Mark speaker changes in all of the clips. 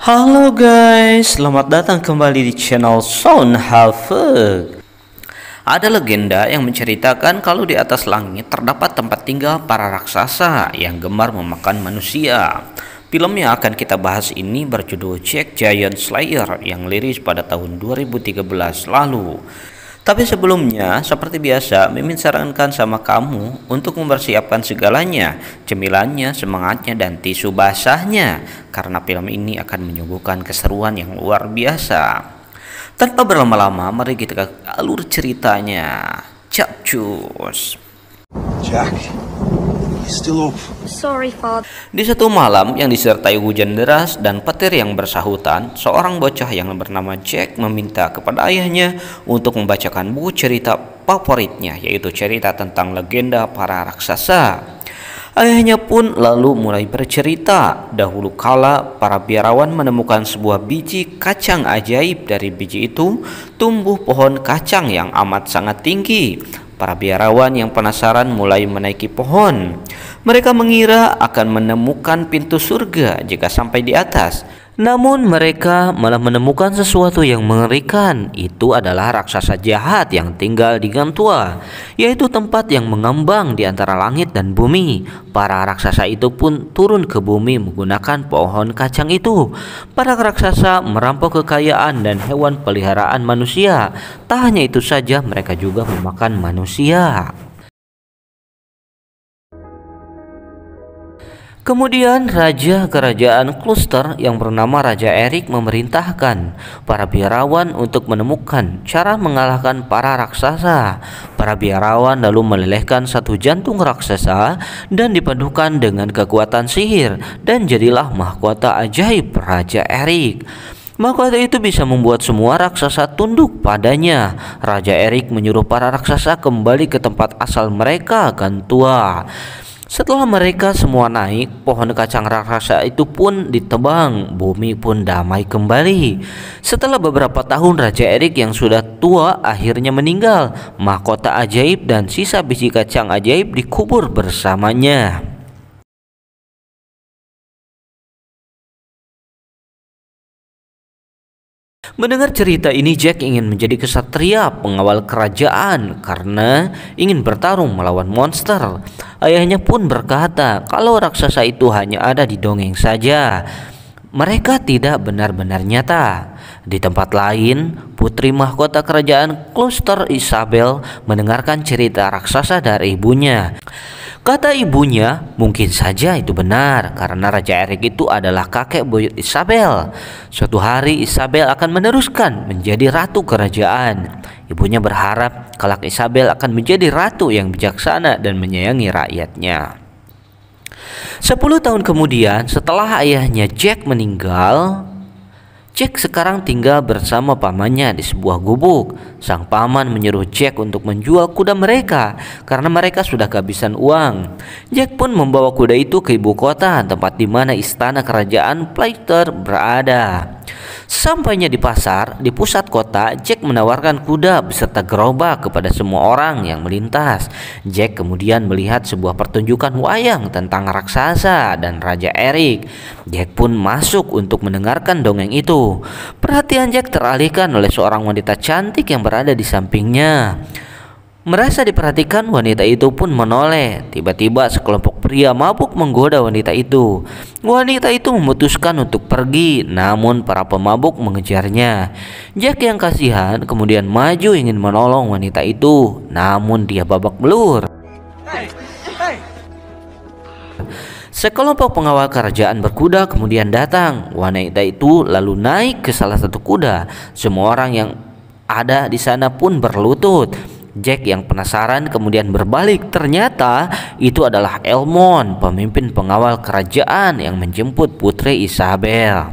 Speaker 1: Halo guys, selamat datang kembali di channel Sound Halfeg. Ada legenda yang menceritakan kalau di atas langit terdapat tempat tinggal para raksasa yang gemar memakan manusia. Film yang akan kita bahas ini berjudul Jack Giant Slayer yang rilis pada tahun 2013 lalu. Tapi sebelumnya, seperti biasa, Mimin sarankan sama kamu untuk mempersiapkan segalanya, cemilannya, semangatnya, dan tisu basahnya, karena film ini akan menyuguhkan keseruan yang luar biasa. Tanpa berlama-lama, mari kita ke alur ceritanya. Capcus.
Speaker 2: Jack, you still up?
Speaker 3: Sorry, Father.
Speaker 1: Di satu malam yang disertai hujan deras dan petir yang bersahutan, seorang bocah yang bernama Jack meminta kepada ayahnya untuk membacakan buku cerita favoritnya, yaitu cerita tentang legenda para raksasa. Ayahnya pun lalu mulai bercerita. Dahulu kala para biarawan menemukan sebuah biji kacang ajaib. Dari biji itu tumbuh pohon kacang yang amat sangat tinggi. Para biarawan yang penasaran mulai menaiki pohon. Mereka mengira akan menemukan pintu surga jika sampai di atas. Namun mereka malah menemukan sesuatu yang mengerikan. Itu adalah raksasa jahat yang tinggal di Gang Tua, yaitu tempat yang mengambang di antara langit dan bumi. Para raksasa itu pun turun ke bumi menggunakan pohon kacang itu. Para raksasa merampok kekayaan dan hewan peliharaan manusia. Tak hanya itu saja, mereka juga memakan manusia. Kemudian Raja Kerajaan Cluster yang bernama Raja Erik memerintahkan para biarawan untuk menemukan cara mengalahkan para raksasa. Para biarawan lalu melelehkan satu jantung raksasa dan dipadukan dengan kekuatan sihir, dan jadilah mahkota ajaib Raja Erik. Mahkota itu bisa membuat semua raksasa tunduk padanya. Raja Erik menyuruh para raksasa kembali ke tempat asal mereka, Gang Tua. Setelah mereka semua naik, pohon kacang raksasa itu pun ditebang, bumi pun damai kembali. Setelah beberapa tahun, Raja Erik yang sudah tua akhirnya meninggal. Mahkota ajaib dan sisa biji kacang ajaib dikubur bersamanya. Mendengar cerita ini, Jack ingin menjadi kesatria pengawal kerajaan karena ingin bertarung melawan monster. Ayahnya pun berkata kalau raksasa itu hanya ada di dongeng saja. Mereka tidak benar-benar nyata. Di tempat lain, putri mahkota kerajaan Cluster Isabel mendengarkan cerita raksasa dari ibunya. Kata ibunya, mungkin saja itu benar karena Raja Erik itu adalah kakek buyut Isabel. Suatu hari Isabel akan meneruskan menjadi ratu kerajaan. Ibunya berharap kelak Isabel akan menjadi ratu yang bijaksana dan menyayangi rakyatnya. 10 tahun kemudian, setelah ayahnya Jack meninggal, Jack sekarang tinggal bersama pamannya di sebuah gubuk. Sang paman menyuruh Jack untuk menjual kuda mereka karena mereka sudah kehabisan uang. Jack pun membawa kuda itu ke ibu kota, tempat di mana istana kerajaan Pleiter berada. Sampainya di pasar di pusat kota, Jack menawarkan kuda beserta gerobak kepada semua orang yang melintas. Jack kemudian melihat sebuah pertunjukan wayang tentang raksasa dan Raja Erik. Jack pun masuk untuk mendengarkan dongeng itu. Perhatian Jack teralihkan oleh seorang wanita cantik yang berada di sampingnya. Merasa diperhatikan, wanita itu pun menoleh. Tiba-tiba sekelompok pria mabuk menggoda wanita itu. Wanita itu memutuskan untuk pergi, namun para pemabuk mengejarnya. Jack yang kasihan kemudian maju ingin menolong wanita itu, namun dia babak belur. Sekelompok pengawal kerajaan berkuda kemudian datang. Wanita itu lalu naik ke salah satu kuda. Semua orang yang ada di sana pun berlutut. Jack yang penasaran kemudian berbalik. Ternyata itu adalah Elmond, pemimpin pengawal kerajaan yang menjemput putri Isabel.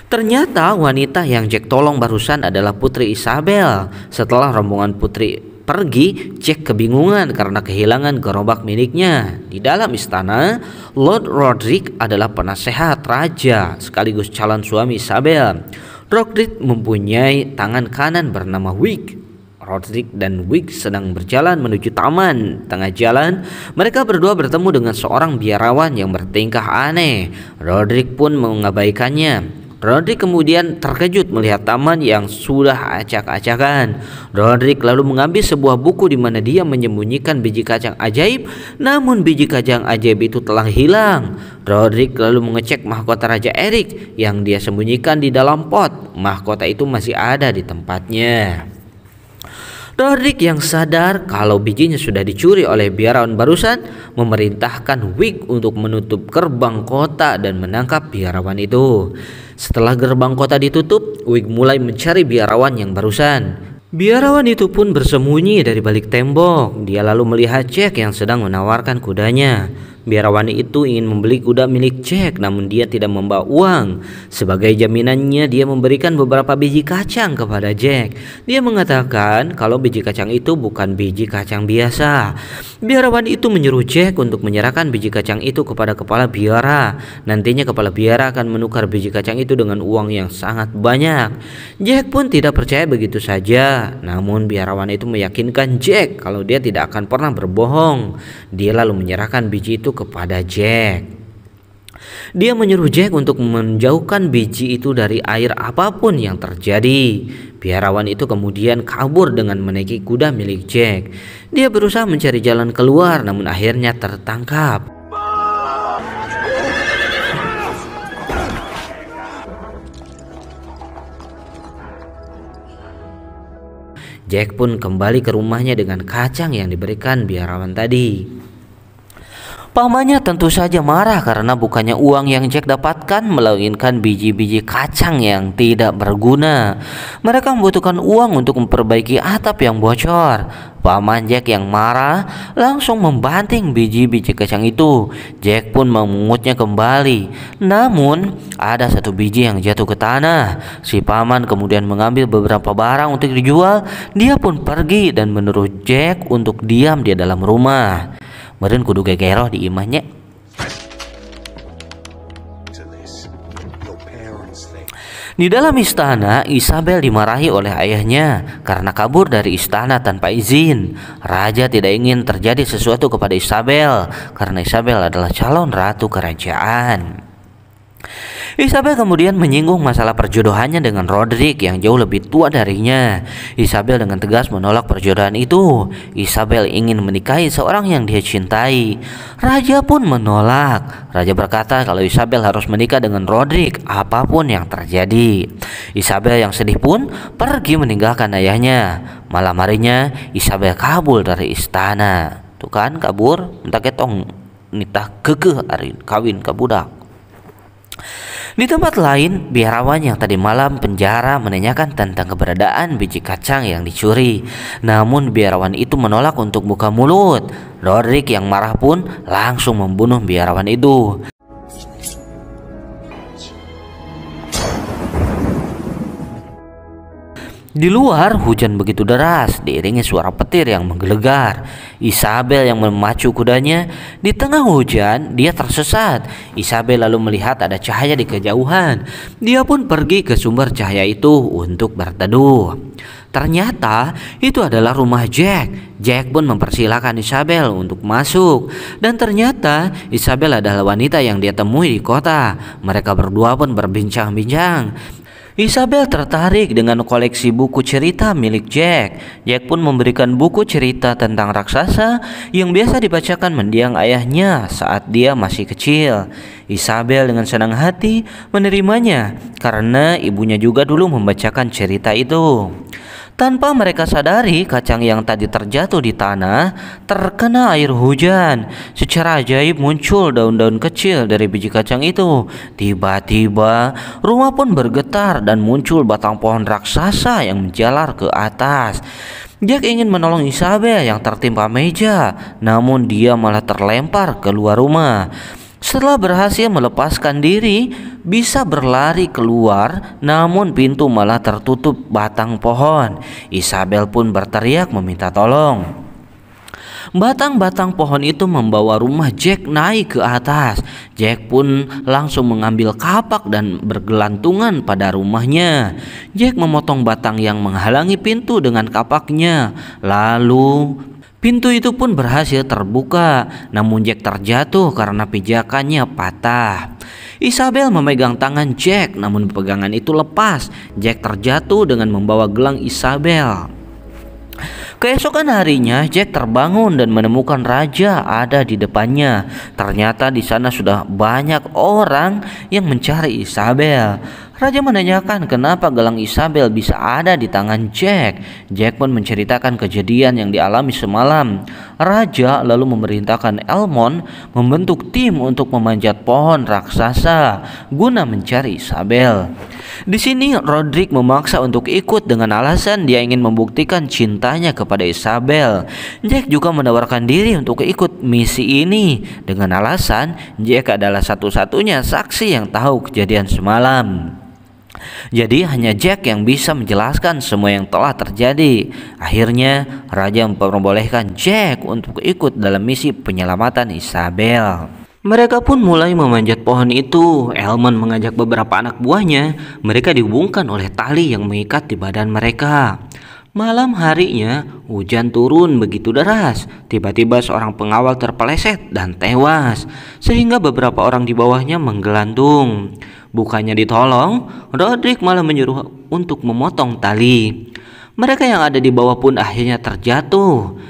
Speaker 1: Ternyata wanita yang Jack tolong barusan adalah putri Isabel. Setelah rombongan putri pergi, Jack kebingungan karena kehilangan gerobak miliknya. Di dalam istana, Lord Roderick adalah penasehat raja sekaligus calon suami Isabel. Roderick mempunyai tangan kanan bernama Wick. Roderick dan Wick sedang berjalan menuju taman. Tengah jalan, mereka berdua bertemu dengan seorang biarawan yang bertingkah aneh. Roderick pun mengabaikannya. Roderick kemudian terkejut melihat taman yang sudah acak-acakan. Roderick lalu mengambil sebuah buku di mana dia menyembunyikan biji kacang ajaib, namun biji kacang ajaib itu telah hilang. Roderick lalu mengecek mahkota Raja Erik yang dia sembunyikan di dalam pot. Mahkota itu masih ada di tempatnya. Roderick yang sadar kalau bijinya sudah dicuri oleh biarawan barusan memerintahkan Wick untuk menutup gerbang kota dan menangkap biarawan itu. Setelah gerbang kota ditutup, Wick mulai mencari biarawan yang barusan. Biarawan itu pun bersembunyi dari balik tembok. Dia lalu melihat Jack yang sedang menawarkan kudanya. Biarawan itu ingin membeli kuda milik Jack, namun dia tidak membawa uang. Sebagai jaminannya, dia memberikan beberapa biji kacang kepada Jack. Dia mengatakan kalau biji kacang itu bukan biji kacang biasa. Biarawan itu menyuruh Jack untuk menyerahkan biji kacang itu kepada kepala biara. Nantinya kepala biara akan menukar biji kacang itu dengan uang yang sangat banyak. Jack pun tidak percaya begitu saja. Namun biarawan itu meyakinkan Jack kalau dia tidak akan pernah berbohong. Dia lalu menyerahkan biji itu kepada Jack. Dia menyuruh Jack untuk menjauhkan biji itu dari air apapun yang terjadi. Biarawan itu kemudian kabur dengan menaiki kuda milik Jack. Dia berusaha mencari jalan keluar, namun akhirnya tertangkap. Jack pun kembali ke rumahnya dengan kacang yang diberikan biarawan tadi. Pamannya tentu saja marah karena bukannya uang yang Jack dapatkan, melainkan biji-biji kacang yang tidak berguna. Mereka membutuhkan uang untuk memperbaiki atap yang bocor. Paman Jack yang marah langsung membanting biji-biji kacang itu. Jack pun memungutnya kembali. Namun ada satu biji yang jatuh ke tanah. Si paman kemudian mengambil beberapa barang untuk dijual. Dia pun pergi dan menyuruh Jack untuk diam di dalam rumah. Meren kudu gegero di imahnya. Di dalam istana, Isabel dimarahi oleh ayahnya karena kabur dari istana tanpa izin. Raja tidak ingin terjadi sesuatu kepada Isabel karena Isabel adalah calon ratu kerajaan. Isabel kemudian menyinggung masalah perjodohannya dengan Roderick yang jauh lebih tua darinya. Isabel dengan tegas menolak perjodohan itu. Isabel ingin menikahi seorang yang dia cintai. Raja pun menolak. Raja berkata kalau Isabel harus menikah dengan Roderick apapun yang terjadi. Isabel yang sedih pun pergi meninggalkan ayahnya. Malam harinya Isabel kabur dari istana. Tuh kan kabur, entah ketong nitah kekeh hari kawin ke budak. Di tempat lain, biarawan yang tadi malam penjara menanyakan tentang keberadaan biji kacang yang dicuri. Namun biarawan itu menolak untuk buka mulut. Roderick yang marah pun langsung membunuh biarawan itu. Di luar hujan begitu deras, diiringi suara petir yang menggelegar. Isabel yang memacu kudanya. Di tengah hujan, dia tersesat. Isabel lalu melihat ada cahaya di kejauhan. Dia pun pergi ke sumber cahaya itu untuk berteduh. Ternyata itu adalah rumah Jack. Jack pun mempersilahkan Isabel untuk masuk. Dan ternyata Isabel adalah wanita yang dia temui di kota. Mereka berdua pun berbincang-bincang. Isabel tertarik dengan koleksi buku cerita milik Jack. Jack pun memberikan buku cerita tentang raksasa yang biasa dibacakan mendiang ayahnya saat dia masih kecil. Isabel dengan senang hati menerimanya karena ibunya juga dulu membacakan cerita itu. Tanpa mereka sadari, kacang yang tadi terjatuh di tanah terkena air hujan. Secara ajaib muncul daun-daun kecil dari biji kacang itu. Tiba-tiba rumah pun bergetar dan muncul batang pohon raksasa yang menjalar ke atas. Jack ingin menolong Isabel yang tertimpa meja, namun dia malah terlempar keluar rumah. Setelah berhasil melepaskan diri, bisa berlari keluar, namun pintu malah tertutup batang pohon. Isabel pun berteriak meminta tolong. Batang-batang pohon itu membawa rumah Jack naik ke atas. Jack pun langsung mengambil kapak dan bergelantungan pada rumahnya. Jack memotong batang yang menghalangi pintu dengan kapaknya. Lalu pintu itu pun berhasil terbuka. Namun Jack terjatuh karena pijakannya patah. Isabel memegang tangan Jack, namun pegangan itu lepas. Jack terjatuh dengan membawa gelang Isabel. Keesokan harinya, Jack terbangun dan menemukan raja ada di depannya. Ternyata di sana sudah banyak orang yang mencari Isabel. Raja menanyakan kenapa gelang Isabel bisa ada di tangan Jack. Jack pun menceritakan kejadian yang dialami semalam. Raja lalu memerintahkan Elmond membentuk tim untuk memanjat pohon raksasa guna mencari Isabel. Di sini Roderick memaksa untuk ikut dengan alasan dia ingin membuktikan cintanya kepada Isabel. Jack juga menawarkan diri untuk ikut misi ini dengan alasan Jack adalah satu-satunya saksi yang tahu kejadian semalam. Jadi hanya Jack yang bisa menjelaskan semua yang telah terjadi. Akhirnya raja memperbolehkan Jack untuk ikut dalam misi penyelamatan Isabel. Mereka pun mulai memanjat pohon itu. Elmond mengajak beberapa anak buahnya. Mereka dihubungkan oleh tali yang mengikat di badan mereka. Malam harinya hujan turun begitu deras. Tiba-tiba seorang pengawal terpeleset dan tewas, sehingga beberapa orang di bawahnya menggelantung. Bukannya ditolong, Roderick malah menyuruh untuk memotong tali. Mereka yang ada di bawah pun akhirnya terjatuh.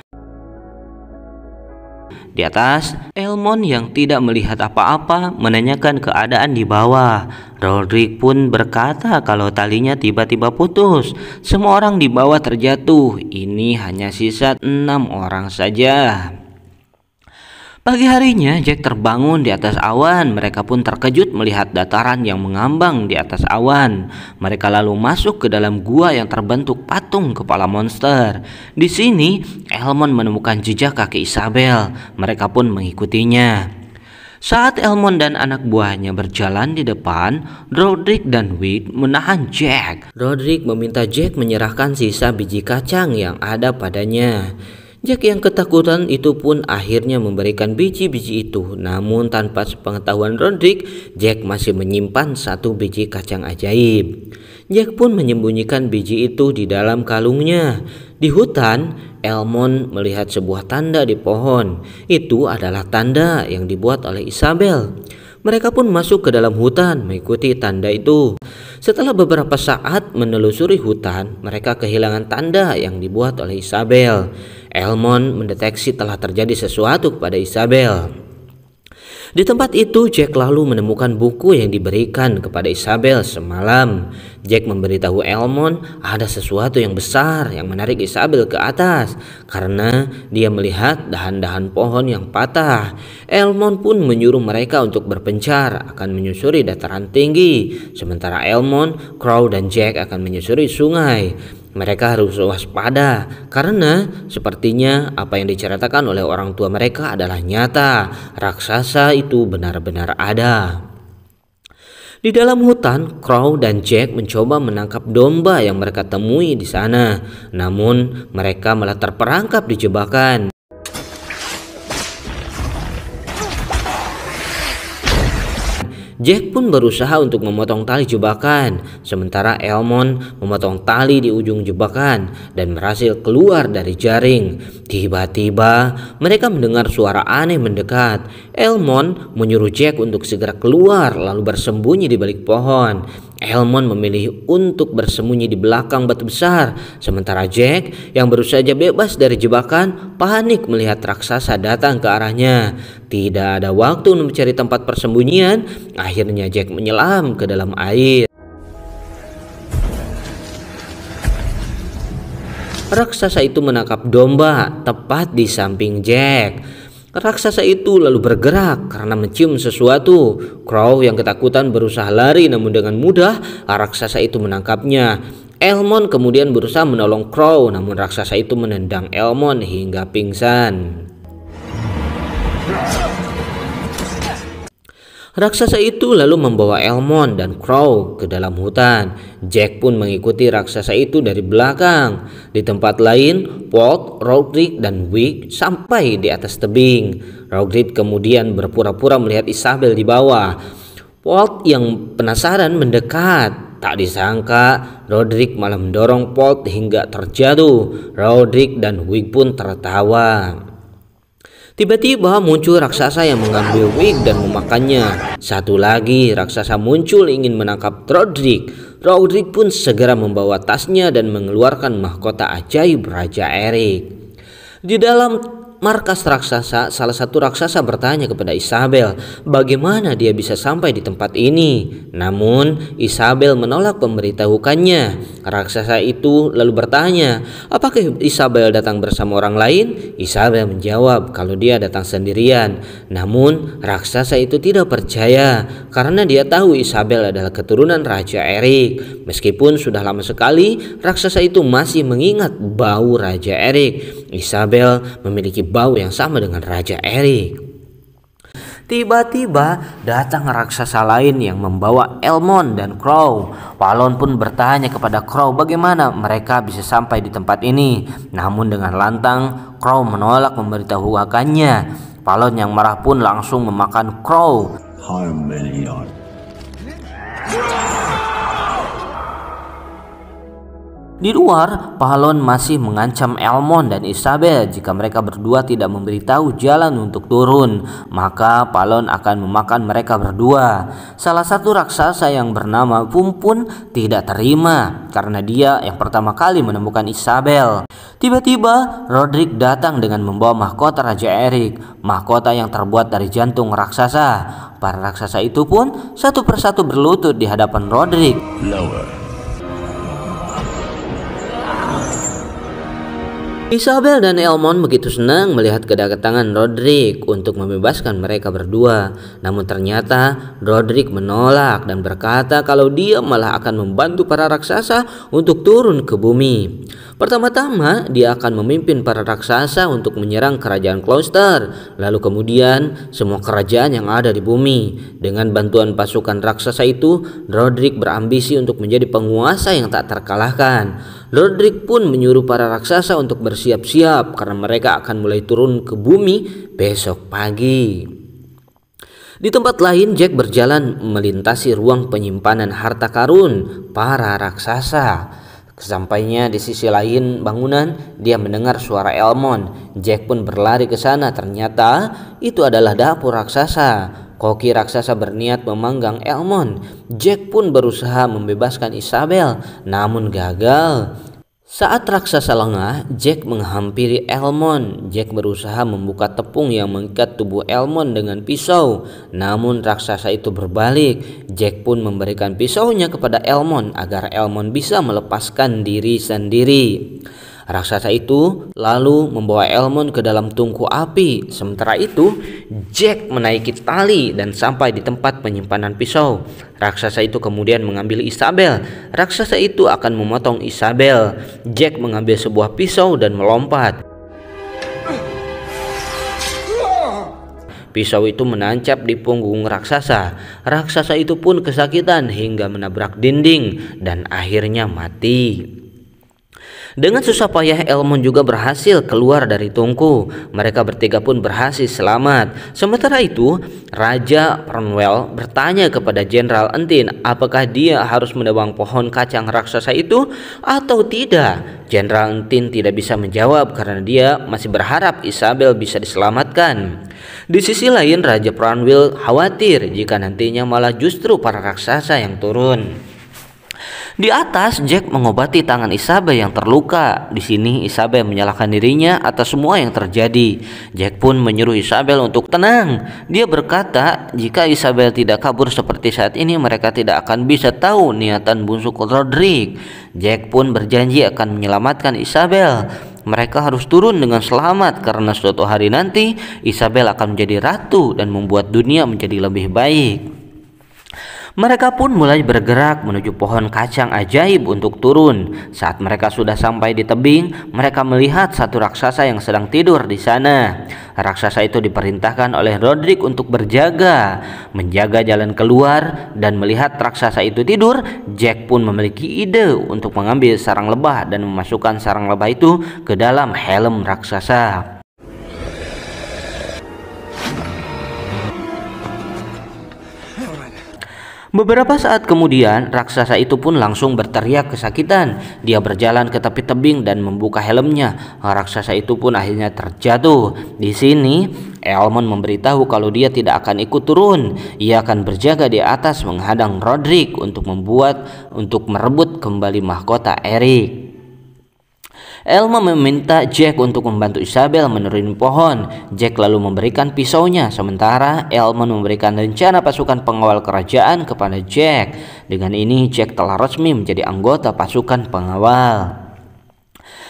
Speaker 1: Di atas, Elmond yang tidak melihat apa-apa menanyakan keadaan di bawah. Roderick pun berkata kalau talinya tiba-tiba putus. Semua orang di bawah terjatuh. Ini hanya sisa 6 orang saja. Pagi harinya Jack terbangun di atas awan. Mereka pun terkejut melihat dataran yang mengambang di atas awan. Mereka lalu masuk ke dalam gua yang terbentuk patung kepala monster. Di sini Elmond menemukan jejak kaki Isabel. Mereka pun mengikutinya. Saat Elmond dan anak buahnya berjalan di depan, Roderick dan Wick menahan Jack. Roderick meminta Jack menyerahkan sisa biji kacang yang ada padanya. Jack yang ketakutan itu pun akhirnya memberikan biji-biji itu. Namun tanpa sepengetahuan Roderick, Jack masih menyimpan 1 biji kacang ajaib. Jack pun menyembunyikan biji itu di dalam kalungnya. Di hutan, Elmond melihat sebuah tanda di pohon. Itu adalah tanda yang dibuat oleh Isabel. Mereka pun masuk ke dalam hutan mengikuti tanda itu. Setelah beberapa saat menelusuri hutan, mereka kehilangan tanda yang dibuat oleh Isabel. Elmond mendeteksi telah terjadi sesuatu kepada Isabel. Di tempat itu Jack lalu menemukan buku yang diberikan kepada Isabel semalam. Jack memberitahu Elmond ada sesuatu yang besar yang menarik Isabel ke atas karena dia melihat dahan-dahan pohon yang patah. Elmond pun menyuruh mereka untuk berpencar akan menyusuri dataran tinggi, sementara Elmond, Crow dan Jack akan menyusuri sungai. Mereka harus waspada karena sepertinya apa yang diceritakan oleh orang tua mereka adalah nyata. Raksasa itu benar-benar ada. Di dalam hutan, Crow dan Jack mencoba menangkap domba yang mereka temui di sana. Namun mereka malah terperangkap di jebakan. Jack pun berusaha untuk memotong tali jebakan, sementara Elmond memotong tali di ujung jebakan dan berhasil keluar dari jaring. Tiba-tiba mereka mendengar suara aneh mendekat. Elmond menyuruh Jack untuk segera keluar lalu bersembunyi di balik pohon. Elmond memilih untuk bersembunyi di belakang batu besar, sementara Jack yang baru saja bebas dari jebakan panik melihat raksasa datang ke arahnya. Tidak ada waktu untuk mencari tempat persembunyian. Akhirnya Jack menyelam ke dalam air. Raksasa itu menangkap domba tepat di samping Jack. Raksasa itu lalu bergerak karena mencium sesuatu. Crow yang ketakutan berusaha lari, namun dengan mudah raksasa itu menangkapnya. Elmond kemudian berusaha menolong Crow, namun raksasa itu menendang Elmond hingga pingsan. Raksasa itu lalu membawa Elmond dan Crow ke dalam hutan. Jack pun mengikuti raksasa itu dari belakang. Di tempat lain, Walt, Roderick, dan Wick sampai di atas tebing. Roderick kemudian berpura-pura melihat Isabel di bawah. Walt yang penasaran mendekat. Tak disangka, Roderick malah mendorong Walt hingga terjatuh. Roderick dan Wick pun tertawa. Tiba-tiba muncul raksasa yang mengambil Wick dan memakannya. Satu lagi raksasa muncul ingin menangkap Roderick. Roderick pun segera membawa tasnya dan mengeluarkan mahkota ajaib Raja Eric. Di dalam markas raksasa, salah satu raksasa bertanya kepada Isabel bagaimana dia bisa sampai di tempat ini. Namun Isabel menolak memberitahukannya. Raksasa itu lalu bertanya, apakah Isabel datang bersama orang lain? Isabel menjawab kalau dia datang sendirian. Namun raksasa itu tidak percaya karena dia tahu Isabel adalah keturunan Raja Eric. Meskipun sudah lama sekali, raksasa itu masih mengingat bau Raja Eric. Isabel memiliki bau yang sama dengan Raja Eric. Tiba-tiba datang raksasa lain yang membawa Elmond dan Crow. Palon pun bertanya kepada Crow bagaimana mereka bisa sampai di tempat ini. Namun dengan lantang, Crow menolak memberitahukannya. Palon yang marah pun langsung memakan Crow. Di luar, Palon masih mengancam Elmond dan Isabel jika mereka berdua tidak memberitahu jalan untuk turun, maka Palon akan memakan mereka berdua. Salah satu raksasa yang bernama Pumpun tidak terima karena dia yang pertama kali menemukan Isabel. Tiba-tiba Roderick datang dengan membawa mahkota Raja Eric, mahkota yang terbuat dari jantung raksasa. Para raksasa itu pun satu persatu berlutut di hadapan Roderick. Isabel dan Elmond begitu senang melihat kedatangan Roderick untuk membebaskan mereka berdua. Namun ternyata Roderick menolak dan berkata kalau dia malah akan membantu para raksasa untuk turun ke bumi. Pertama-tama dia akan memimpin para raksasa untuk menyerang kerajaan Gloucester. Lalu kemudian semua kerajaan yang ada di bumi. Dengan bantuan pasukan raksasa itu, Roderick berambisi untuk menjadi penguasa yang tak terkalahkan. Roderick pun menyuruh para raksasa untuk bersiap-siap karena mereka akan mulai turun ke bumi besok pagi. Di tempat lain, Jack berjalan melintasi ruang penyimpanan harta karun para raksasa. Sesampainya di sisi lain bangunan, dia mendengar suara Elmond. Jack pun berlari ke sana. Ternyata itu adalah dapur raksasa. Koki raksasa berniat memanggang Elmond. Jack pun berusaha membebaskan Isabel, namun gagal. Saat raksasa lengah, Jack menghampiri Elmond. Jack berusaha membuka tepung yang mengikat tubuh Elmond dengan pisau. Namun raksasa itu berbalik. Jack pun memberikan pisaunya kepada Elmond agar Elmond bisa melepaskan diri sendiri. Raksasa itu lalu membawa Elmond ke dalam tungku api. Sementara itu, Jack menaiki tali dan sampai di tempat penyimpanan pisau. Raksasa itu kemudian mengambil Isabel. Raksasa itu akan memotong Isabel. Jack mengambil sebuah pisau dan melompat. Pisau itu menancap di punggung raksasa. Raksasa itu pun kesakitan hingga menabrak dinding dan akhirnya mati. Dengan susah payah Elmond juga berhasil keluar dari tungku. Mereka bertiga pun berhasil selamat. Sementara itu, Raja Cornwall bertanya kepada Jenderal Entin apakah dia harus menebang pohon kacang raksasa itu atau tidak. Jenderal Entin tidak bisa menjawab karena dia masih berharap Isabel bisa diselamatkan. Di sisi lain, Raja Cornwall khawatir jika nantinya malah justru para raksasa yang turun. Di atas, Jack mengobati tangan Isabel yang terluka. Di sini Isabel menyalahkan dirinya atas semua yang terjadi. Jack pun menyuruh Isabel untuk tenang. Dia berkata, jika Isabel tidak kabur seperti saat ini, mereka tidak akan bisa tahu niatan busuk Roderick. Jack pun berjanji akan menyelamatkan Isabel. Mereka harus turun dengan selamat karena suatu hari nanti Isabel akan menjadi ratu dan membuat dunia menjadi lebih baik. Mereka pun mulai bergerak menuju pohon kacang ajaib untuk turun. Saat mereka sudah sampai di tebing, mereka melihat satu raksasa yang sedang tidur di sana. Raksasa itu diperintahkan oleh Roderick untuk berjaga, menjaga jalan keluar, dan melihat raksasa itu tidur, Jack pun memiliki ide untuk mengambil sarang lebah dan memasukkan sarang lebah itu ke dalam helm raksasa. Beberapa saat kemudian, raksasa itu pun langsung berteriak kesakitan. Dia berjalan ke tepi tebing dan membuka helmnya. Raksasa itu pun akhirnya terjatuh. Di sini, Elmond memberitahu kalau dia tidak akan ikut turun. Ia akan berjaga di atas menghadang Roderick untuk merebut kembali mahkota Eric. Elmo meminta Jack untuk membantu Isabel menuruni pohon. Jack lalu memberikan pisaunya, sementara Elmo memberikan rencana pasukan pengawal kerajaan kepada Jack. Dengan ini Jack telah resmi menjadi anggota pasukan pengawal.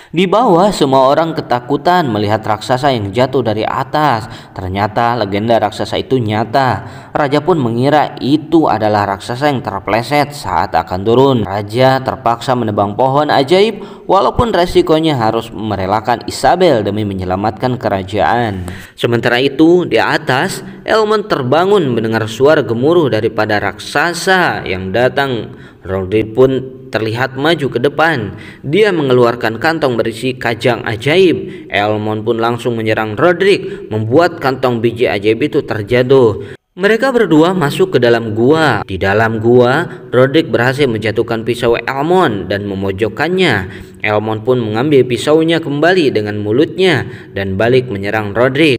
Speaker 1: Di bawah, semua orang ketakutan melihat raksasa yang jatuh dari atas. Ternyata legenda raksasa itu nyata. Raja pun mengira itu adalah raksasa yang terpleset saat akan turun. Raja terpaksa menebang pohon ajaib walaupun resikonya harus merelakan Isabel demi menyelamatkan kerajaan. Sementara itu, di atas, Elmond terbangun mendengar suara gemuruh daripada raksasa yang datang. Roderick pun terlihat maju ke depan. Dia mengeluarkan kantong berisi kacang ajaib. Elmond pun langsung menyerang Roderick, membuat kantong biji ajaib itu terjatuh. Mereka berdua masuk ke dalam gua. Di dalam gua, Roderick berhasil menjatuhkan pisau Elmond dan memojokkannya. Elmond pun mengambil pisaunya kembali dengan mulutnya dan balik menyerang Roderick.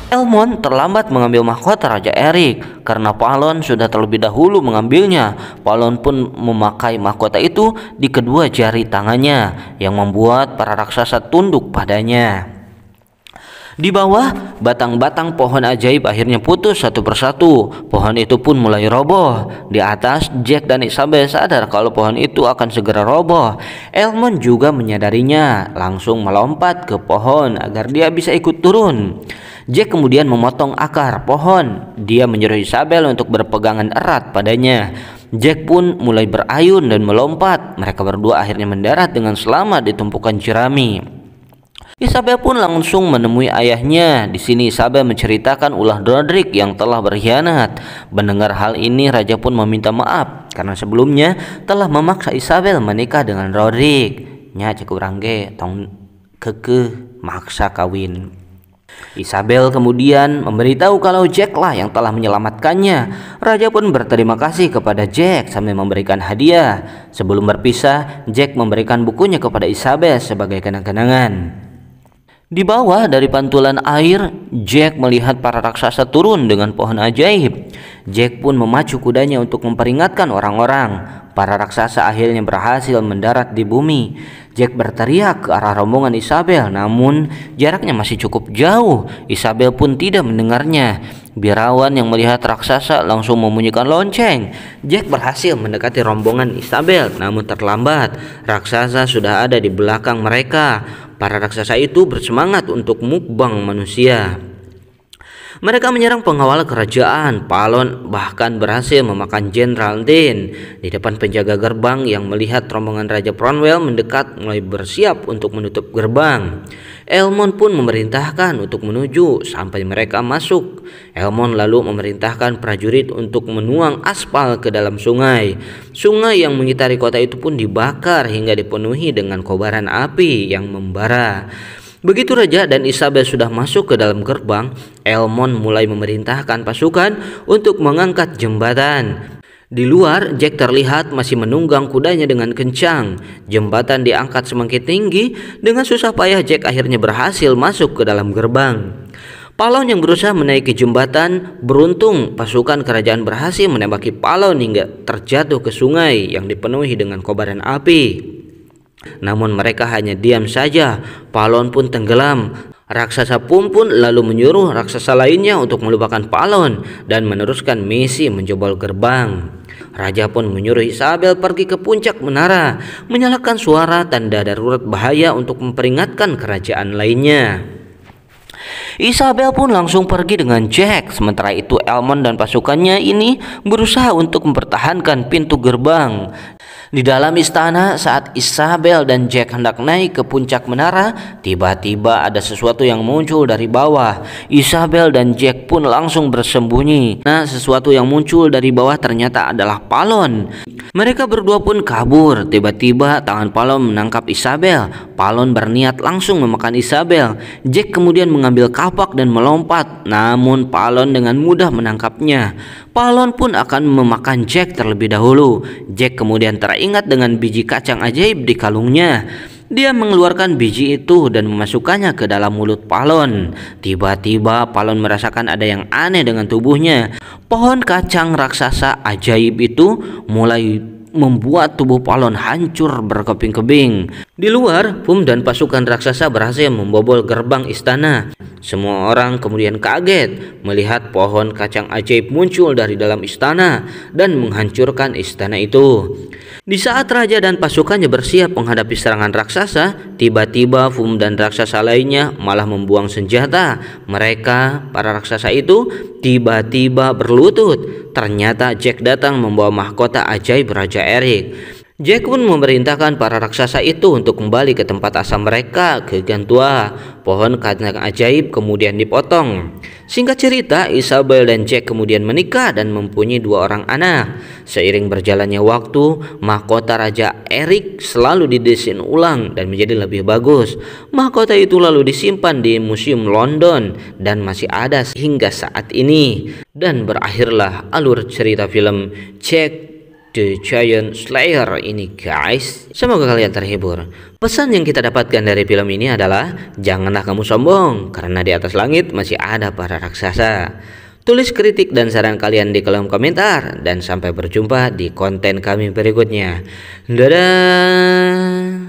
Speaker 1: Elmond terlambat mengambil mahkota Raja Eric karena Palon sudah terlebih dahulu mengambilnya. Palon pun memakai mahkota itu di kedua jari tangannya yang membuat para raksasa tunduk padanya. Di bawah, batang-batang pohon ajaib akhirnya putus satu persatu. Pohon itu pun mulai roboh. Di atas, Jack dan Isabel sadar kalau pohon itu akan segera roboh. Elmond juga menyadarinya, langsung melompat ke pohon agar dia bisa ikut turun. Jack kemudian memotong akar pohon. Dia menyuruh Isabel untuk berpegangan erat padanya. Jack pun mulai berayun dan melompat. Mereka berdua akhirnya mendarat dengan selamat di tumpukan jerami. Isabel pun langsung menemui ayahnya. Di sini Isabel menceritakan ulah Roderick yang telah berkhianat. Mendengar hal ini, raja pun meminta maaf karena sebelumnya telah memaksa Isabel menikah dengan Roderick. Nya cek urang ge tong kekeh maksa kawin. Isabel kemudian memberitahu kalau Jack lah yang telah menyelamatkannya. Raja pun berterima kasih kepada Jack sambil memberikan hadiah. Sebelum berpisah, Jack memberikan bukunya kepada Isabel sebagai kenang-kenangan. Di bawah dari pantulan air, Jack melihat para raksasa turun dengan pohon ajaib. Jack pun memacu kudanya untuk memperingatkan orang-orang. Para raksasa akhirnya berhasil mendarat di bumi. Jack berteriak ke arah rombongan Isabel, namun jaraknya masih cukup jauh. Isabel pun tidak mendengarnya. Biarawan yang melihat raksasa langsung membunyikan lonceng. Jack berhasil mendekati rombongan Isabel, namun terlambat. Raksasa sudah ada di belakang mereka. Para raksasa itu bersemangat untuk mukbang manusia. Mereka menyerang pengawal kerajaan. Palon bahkan berhasil memakan Jenderal Dean. Di depan penjaga gerbang yang melihat rombongan Raja Cornwall mendekat mulai bersiap untuk menutup gerbang. Elmond pun memerintahkan untuk menuju sampai mereka masuk. Elmond lalu memerintahkan prajurit untuk menuang aspal ke dalam sungai. Sungai yang mengitari kota itu pun dibakar hingga dipenuhi dengan kobaran api yang membara. Begitu Raja dan Isabel sudah masuk ke dalam gerbang, Elmond mulai memerintahkan pasukan untuk mengangkat jembatan. Di luar, Jack terlihat masih menunggang kudanya dengan kencang. Jembatan diangkat semakin tinggi. Dengan susah payah Jack akhirnya berhasil masuk ke dalam gerbang. Palon yang berusaha menaiki jembatan, beruntung pasukan kerajaan berhasil menembaki Palon hingga terjatuh ke sungai yang dipenuhi dengan kobaran api. Namun mereka hanya diam saja. Palon pun tenggelam. Raksasa Pum pun lalu menyuruh raksasa lainnya untuk melupakan Palon dan meneruskan misi menjebol gerbang. Raja pun menyuruh Isabel pergi ke puncak menara, menyalakan suara tanda darurat bahaya untuk memperingatkan kerajaan lainnya. Isabel pun langsung pergi dengan Jack. Sementara itu Elmond dan pasukannya ini berusaha untuk mempertahankan pintu gerbang. Di dalam istana, saat Isabel dan Jack hendak naik ke puncak menara, tiba-tiba ada sesuatu yang muncul dari bawah. Isabel dan Jack pun langsung bersembunyi. Nah, sesuatu yang muncul dari bawah ternyata adalah Palon. Mereka berdua pun kabur. Tiba-tiba tangan Palon menangkap Isabel. Palon berniat langsung memakan Isabel. Jack kemudian mengambil kapak dan melompat. Namun Palon dengan mudah menangkapnya. Palon pun akan memakan Jack terlebih dahulu. Jack kemudian teringat dengan biji kacang ajaib di kalungnya. Dia mengeluarkan biji itu dan memasukkannya ke dalam mulut Palon. Tiba-tiba Palon merasakan ada yang aneh dengan tubuhnya. Pohon kacang raksasa ajaib itu mulai membuat tubuh Palon hancur berkeping-keping. Di luar, Pum dan pasukan raksasa berhasil membobol gerbang istana. Semua orang kemudian kaget melihat pohon kacang ajaib muncul dari dalam istana dan menghancurkan istana itu. Di saat raja dan pasukannya bersiap menghadapi serangan raksasa, tiba-tiba Pum dan raksasa lainnya malah membuang senjata. Mereka, para raksasa itu, tiba-tiba berlutut. Ternyata Jack datang membawa mahkota ajaib Raja Erik. Jack pun memerintahkan para raksasa itu untuk kembali ke tempat asal mereka, ke Gantua. Pohon kacang ajaib kemudian dipotong. Singkat cerita, Isabel dan Jack kemudian menikah dan mempunyai 2 orang anak. Seiring berjalannya waktu, mahkota Raja Erik selalu didesain ulang dan menjadi lebih bagus. Mahkota itu lalu disimpan di Museum London dan masih ada hingga saat ini. Dan berakhirlah alur cerita film Jack The Giant Slayer ini, guys. Semoga kalian terhibur. Pesan yang kita dapatkan dari film ini adalah janganlah kamu sombong, karena di atas langit masih ada para raksasa. Tulis kritik dan saran kalian di kolom komentar, dan sampai berjumpa di konten kami berikutnya. Dadah.